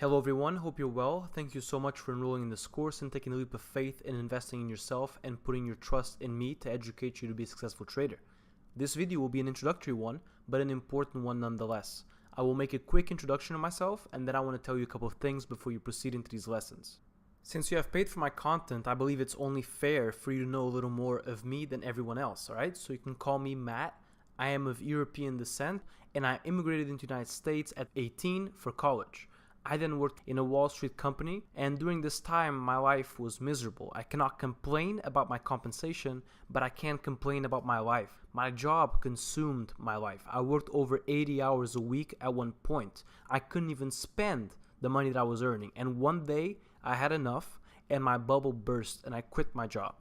Hello everyone, hope you're well. Thank you so much for enrolling in this course and taking a leap of faith in investing in yourself and putting your trust in me to educate you to be a successful trader. This video will be an introductory one, but an important one nonetheless. I will make a quick introduction of myself and then I want to tell you a couple of things before you proceed into these lessons. Since you have paid for my content, I believe it's only fair for you to know a little more of me than everyone else, alright? So you can call me Matt. I am of European descent and I immigrated into the United States at 18 for college. I then worked in a Wall Street company, and during this time my life was miserable. I cannot complain about my compensation, but I can complain about my life. My job consumed my life. I worked over 80 hours a week at one point. I couldn't even spend the money that I was earning, and one day I had enough and my bubble burst and I quit my job.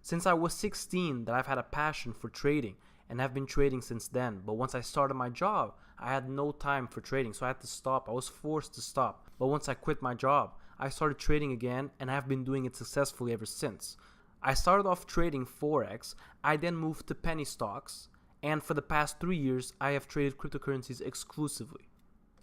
Since I was 16 that I've had a passion for trading and have been trading since then, but once I started my job I had no time for trading, so I had to stop. I was forced to stop. But once I quit my job, I started trading again and have been doing it successfully ever since. I started off trading Forex, I then moved to penny stocks, and for the past 3 years I have traded cryptocurrencies exclusively.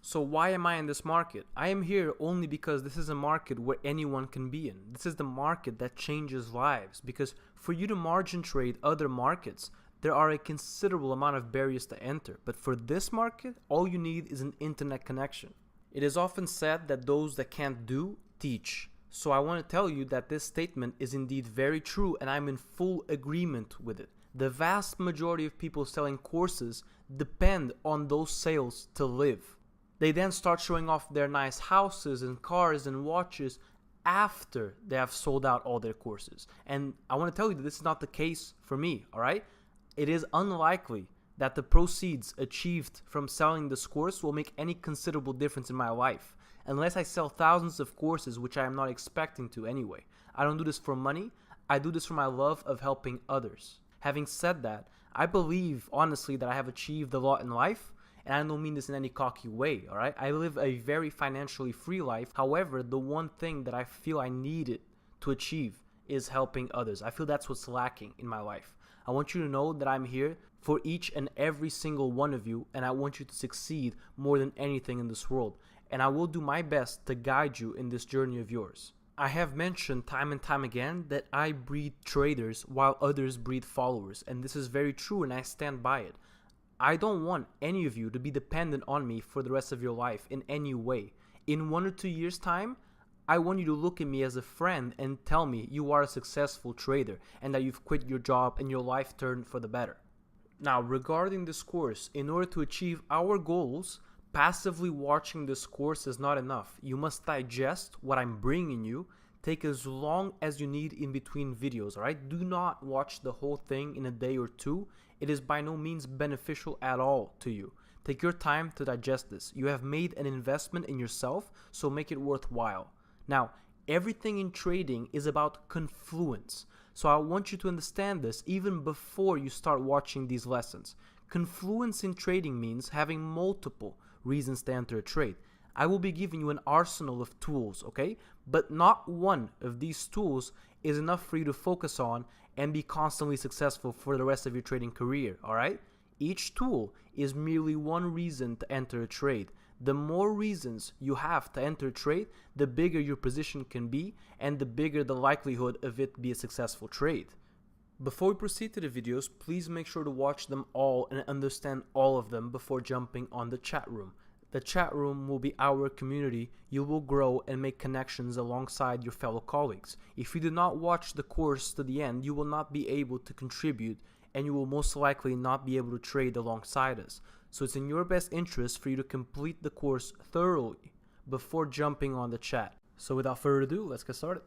So why am I in this market? I am here only because this is a market where anyone can be in. This is the market that changes lives, because for you to margin trade other markets, there are a considerable amount of barriers to enter, but for this market, all you need is an internet connection. It is often said that those that can't do, teach. So I want to tell you that this statement is indeed very true and I'm in full agreement with it. The vast majority of people selling courses depend on those sales to live. They then start showing off their nice houses and cars and watches after they have sold out all their courses. And I want to tell you that this is not the case for me, alright? It is unlikely that the proceeds achieved from selling this course will make any considerable difference in my life, unless I sell thousands of courses, which I am not expecting to anyway. I don't do this for money, I do this for my love of helping others. Having said that, I believe honestly that I have achieved a lot in life, and I don't mean this in any cocky way, alright? I live a very financially free life. However, the one thing that I feel I needed to achieve is helping others. I feel that's what's lacking in my life. I want you to know that I'm here for each and every single one of you, and I want you to succeed more than anything in this world. And I will do my best to guide you in this journey of yours. I have mentioned time and time again that I breed traders while others breed followers, and this is very true and I stand by it. I don't want any of you to be dependent on me for the rest of your life in any way. In 1 or 2 years' time, I want you to look at me as a friend and tell me you are a successful trader and that you've quit your job and your life turned for the better. Now, regarding this course, in order to achieve our goals, passively watching this course is not enough. You must digest what I'm bringing you. Take as long as you need in between videos, alright? Do not watch the whole thing in a day or two. It is by no means beneficial at all to you. Take your time to digest this. You have made an investment in yourself, so make it worthwhile. Now, everything in trading is about confluence. So I want you to understand this even before you start watching these lessons. Confluence in trading means having multiple reasons to enter a trade. I will be giving you an arsenal of tools, okay? But not one of these tools is enough for you to focus on and be constantly successful for the rest of your trading career, alright? Each tool is merely one reason to enter a trade. The more reasons you have to enter a trade, the bigger your position can be and the bigger the likelihood of it be a successful trade. Before we proceed to the videos, please make sure to watch them all and understand all of them before jumping on the chat room. The chat room will be our community. You will grow and make connections alongside your fellow colleagues. If you do not watch the course to the end, you will not be able to contribute and you will most likely not be able to trade alongside us. So it's in your best interest for you to complete the course thoroughly before jumping on the chat. So without further ado, let's get started.